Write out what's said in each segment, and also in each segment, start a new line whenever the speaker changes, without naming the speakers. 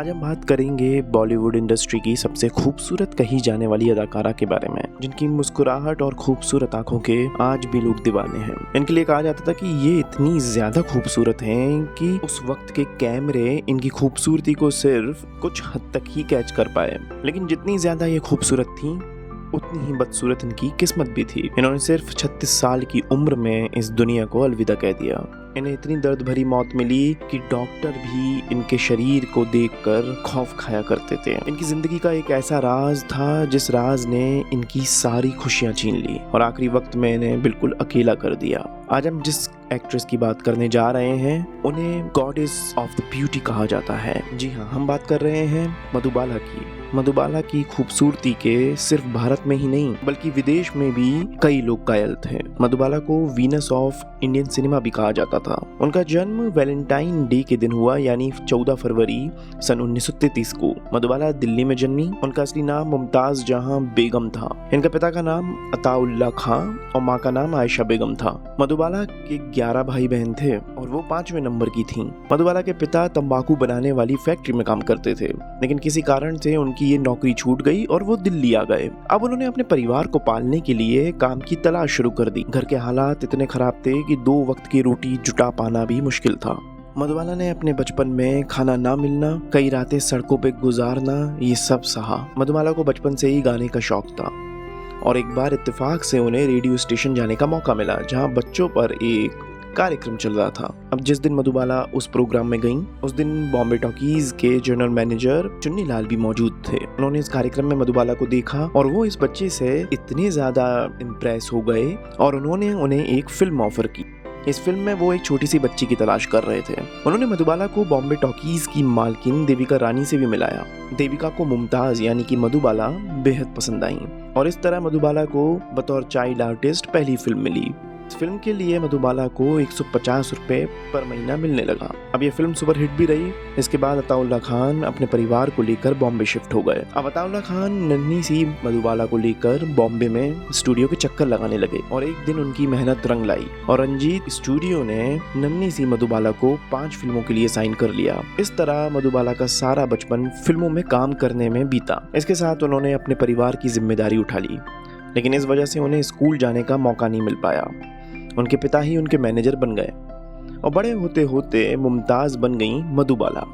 आज हम बात करेंगे बॉलीवुड इंडस्ट्री की सबसे खूबसूरत कही जाने वाली अदाकारा के बारे में, जिनकी मुस्कुराहट और खूबसूरत आंखों के आज भी लोग दीवाने हैं। इनके लिए कहा जाता था कि ये इतनी ज्यादा खूबसूरत हैं कि उस वक्त के कैमरे इनकी खूबसूरती को सिर्फ कुछ हद तक ही कैच कर पाए। लेकिन जितनी ज्यादा ये खूबसूरत थी उतनी ही बदसूरत इनकी किस्मत भी थी। इन्होंने सिर्फ 36 साल की उम्र में इस दुनिया को अलविदा कह दिया। इन्हें इतनी दर्द भरी मौत मिली कि डॉक्टर भी इनके शरीर को देखकर खौफ खाया करते थे। इनकी जिंदगी का एक ऐसा राज था जिस राज ने इनकी सारी खुशियां छीन ली और आखिरी वक्त में इन्हें बिल्कुल अकेला कर दिया। आज हम जिस एक्ट्रेस की बात करने जा रहे हैं उन्हें गॉडेस ऑफ द ब्यूटी कहा जाता है। जी हाँ, हम बात कर रहे हैं मधुबाला की। मधुबाला की खूबसूरती के सिर्फ भारत में ही नहीं बल्कि विदेश में भी कई लोग कायल थे। मधुबाला को वीनस ऑफ इंडियन सिनेमा भी कहा जाता था। उनका जन्म वैलेंटाइन डे के दिन हुआ, यानी 14 फरवरी सन 1933 को। मधुबाला दिल्ली में जन्मी। उनका असली नाम मुमताज जहां बेगम था। इनके पिता का नाम अताउल्ला खां और माँ का नाम आयशा बेगम था। मधुबाला के 11 भाई बहन थे और वो 5वें नंबर की थीं। मधुबाला के पिता तंबाकू बनाने वाली फैक्ट्री में काम करते थे, लेकिन किसी कारण से उनकी ये नौकरी छूट गई और वो दिल्ली आ गए। अब उन्होंने अपने परिवार को पालने के लिए काम की तलाश शुरू कर दी। घर के हालात इतने खराब थे कि 2 वक्त की रोटी जुटा पाना भी मुश्किल था। मधुबाला ने अपने बचपन में खाना ना मिलना, कई रातें सड़कों पे गुजारना, ये सब सहा। मधुबाला को बचपन से ही गाने का शौक था और एक बार इत्तेफाक से उन्हें रेडियो स्टेशन जाने का मौका मिला जहां बच्चों पर एक कार्यक्रम चल रहा था। अब जिस दिन मधुबाला उस प्रोग्राम में गईं, उस दिन बॉम्बे टॉकीज के जनरल मैनेजर चुन्नी लाल भी मौजूद थे। उन्होंने इस कार्यक्रम में मधुबाला को देखा और वो इस बच्चे से इतने ज्यादा इम्प्रेस हो गए और उन्होंने उन्हें एक फिल्म ऑफर की। इस फिल्म में वो एक छोटी सी बच्ची की तलाश कर रहे थे। उन्होंने मधुबाला को बॉम्बे टॉकीज की मालकिन देविका रानी से भी मिलाया। देविका को मुमताज यानी कि मधुबाला बेहद पसंद आई और इस तरह मधुबाला को बतौर चाइल्ड आर्टिस्ट पहली फिल्म मिली। इस फिल्म के लिए मधुबाला को 150 रुपए पर महीना मिलने लगा। अब ये फिल्म सुपरहिट भी रही। इसके बाद अताउल्ला खान अपने परिवार को लेकर बॉम्बे शिफ्ट हो गए। अब अताउल्ला खान नन्ही सी मधुबाला को लेकर बॉम्बे में स्टूडियो के चक्कर लगाने लगे और एक दिन उनकी मेहनत रंग लाई और रंजीत स्टूडियो ने नन्ही सी मधुबाला को 5 फिल्मों के लिए साइन कर लिया। इस तरह मधुबाला का सारा बचपन फिल्मों में काम करने में बीता। इसके साथ उन्होंने अपने परिवार की जिम्मेदारी उठा ली, लेकिन इस वजह से उन्हें स्कूल जाने का मौका नहीं मिल पाया। उनके पिता ही उनके मैनेजर बन गए और बड़े होते होते मुमताज बन गई मधुबाला।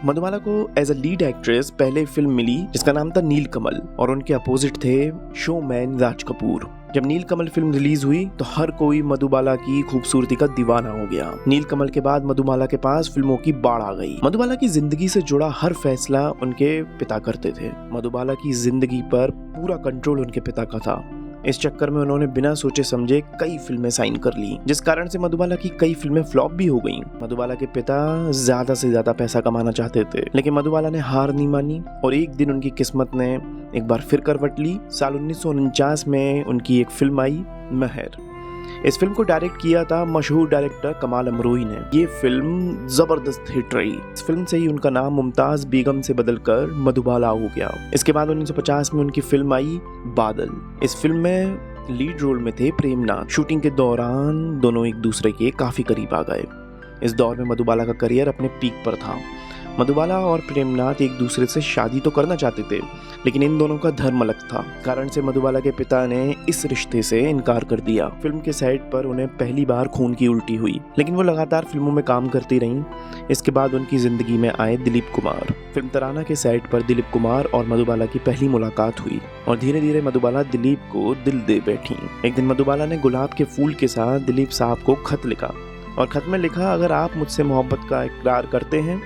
मधुबाला को एज अ लीड एक्ट्रेस पहले फिल्म मिली जिसका नाम था नीलकमल और उनके अपोजिट थे शोमैन राज कपूर। जब नीलकमल फिल्म रिलीज हुई तो हर कोई मधुबाला की खूबसूरती का दीवाना हो गया। नीलकमल के बाद मधुबाला के पास फिल्मों की बाढ़ आ गई। मधुबाला की जिंदगी से जुड़ा हर फैसला उनके पिता करते थे। मधुबाला की जिंदगी पर पूरा कंट्रोल उनके पिता का था। इस चक्कर में उन्होंने बिना सोचे समझे कई फिल्में साइन कर ली, जिस कारण से मधुबाला की कई फिल्में फ्लॉप भी हो गईं। मधुबाला के पिता ज्यादा से ज्यादा पैसा कमाना चाहते थे, लेकिन मधुबाला ने हार नहीं मानी और एक दिन उनकी किस्मत ने एक बार फिर करवट ली। साल 1949 में उनकी एक फिल्म आई महर। इस फिल्म को डायरेक्ट किया था मशहूर डायरेक्टर कमाल अमरोही ने। ये फिल्म जबरदस्त हिट रही। इस फिल्म से ही उनका नाम मुमताज बेगम से बदलकर मधुबाला हो गया। इसके बाद 1950 में उनकी फिल्म आई बादल। इस फिल्म में लीड रोल में थे प्रेमनाथ। शूटिंग के दौरान दोनों एक दूसरे के काफी करीब आ गए। इस दौर में मधुबाला का करियर अपने पीक पर था। मधुबाला और प्रेमनाथ एक दूसरे से शादी तो करना चाहते थे, लेकिन इन दोनों का धर्म अलग था। कारण से मधुबाला के पिता ने इस रिश्ते से इनकार कर दिया। फिल्म के सेट पर उन्हें पहली बार खून की उल्टी हुई, लेकिन वो लगातार फिल्मों में काम करती रहीं। इसके बाद उनकी जिंदगी में आए दिलीप कुमार। फिल्म तराना के सेट पर दिलीप कुमार और मधुबाला की पहली मुलाकात हुई और धीरे धीरे मधुबाला दिलीप को दिल दे बैठी। एक दिन मधुबाला ने गुलाब के फूल के साथ दिलीप साहब को खत लिखा और खत में लिखा, अगर आप मुझसे मोहब्बत का इकरार करते हैं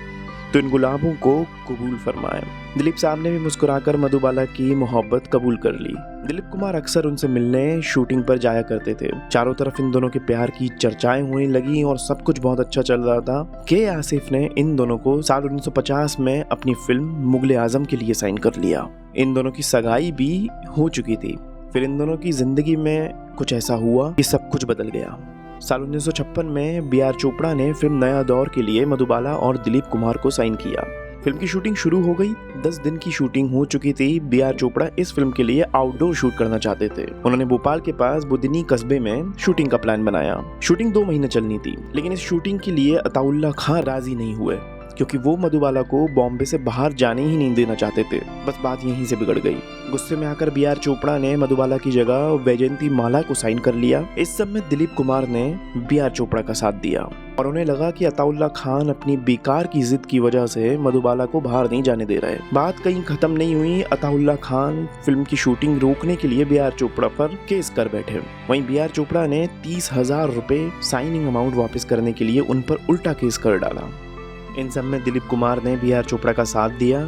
तो इन गुलाबों को कबूल फरमाएं। दिलीप साहब ने भी मुस्कुराकर मधुबाला की मोहब्बत कबूल कर ली। दिलीप कुमार अक्सर उनसे मिलने शूटिंग पर जाया करते थे। चारों तरफ इन दोनों के प्यार की चर्चाएं होने लगी और सब कुछ बहुत अच्छा चल रहा था। के आसिफ ने इन दोनों को साल 1950 में अपनी फिल्म मुगले आजम के लिए साइन कर लिया। इन दोनों की सगाई भी हो चुकी थी। फिर इन दोनों की जिंदगी में कुछ ऐसा हुआ कि सब कुछ बदल गया। साल 1956 में बी.आर. चोपड़ा ने फिल्म नया दौर के लिए मधुबाला और दिलीप कुमार को साइन किया। फिल्म की शूटिंग शुरू हो गई। 10 दिन की शूटिंग हो चुकी थी। बी.आर. चोपड़ा इस फिल्म के लिए आउटडोर शूट करना चाहते थे। उन्होंने भोपाल के पास बुदनी कस्बे में शूटिंग का प्लान बनाया। शूटिंग 2 महीने चलनी थी, लेकिन इस शूटिंग के लिए अताउल्ला खान राजी नहीं हुए क्योंकि वो मधुबाला को बॉम्बे से बाहर जाने ही नहीं देना चाहते थे। बस बात यहीं से बिगड़ गई। गुस्से में आकर बी आर चोपड़ा ने मधुबाला की जगह वैजयंती माला को साइन कर लिया। इस सब में दिलीप कुमार ने बी आर चोपड़ा का साथ दिया और उन्हें लगा कि अताउल्ला खान अपनी बेकार की जिद की वजह से मधुबाला को बाहर नहीं जाने दे रहे। बात कहीं खत्म नहीं हुई। अताउल्ला खान फिल्म की शूटिंग रोकने के लिए बी आर चोपड़ा पर केस कर बैठे। वहीं बी आर चोपड़ा ने 30,000 रुपए साइनिंग अमाउंट वापस करने के लिए उन पर उल्टा केस कर डाला। इन सब में दिलीप कुमार ने बी आर चोपड़ा का साथ दिया।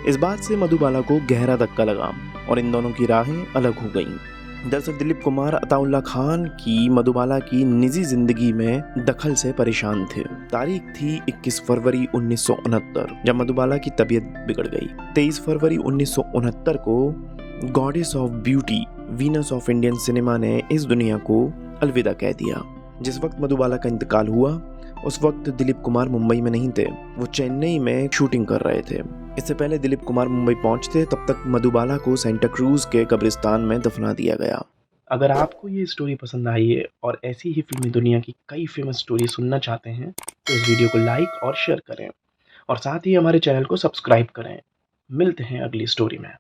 इस बात से मधुबाला को गहरा धक्का लगा और इन दोनों की राहें अलग हो गईं। दरअसल दिलीप कुमार अताउल्ला खान की मधुबाला की निजी जिंदगी में दखल से परेशान थे। तारीख थी 21 फरवरी 1969 जब मधुबाला की तबीयत बिगड़ गई। 23 फरवरी 1969 को goddess of beauty Venus of Indian cinema ने इस दुनिया को अलविदा कह दिया। जिस वक्त मधुबाला का इंतकाल हुआ उस वक्त दिलीप कुमार मुंबई में नहीं थे, वो चेन्नई में शूटिंग कर रहे थे। इससे पहले दिलीप कुमार मुंबई पहुंचते तब तक मधुबाला को सेंटा क्रूज के कब्रिस्तान में दफना दिया गया। अगर आपको ये स्टोरी पसंद आई है और ऐसी ही फिल्मी दुनिया की कई फेमस स्टोरी सुनना चाहते हैं तो इस वीडियो को लाइक और शेयर करें और साथ ही हमारे चैनल को सब्सक्राइब करें। मिलते हैं अगली स्टोरी में।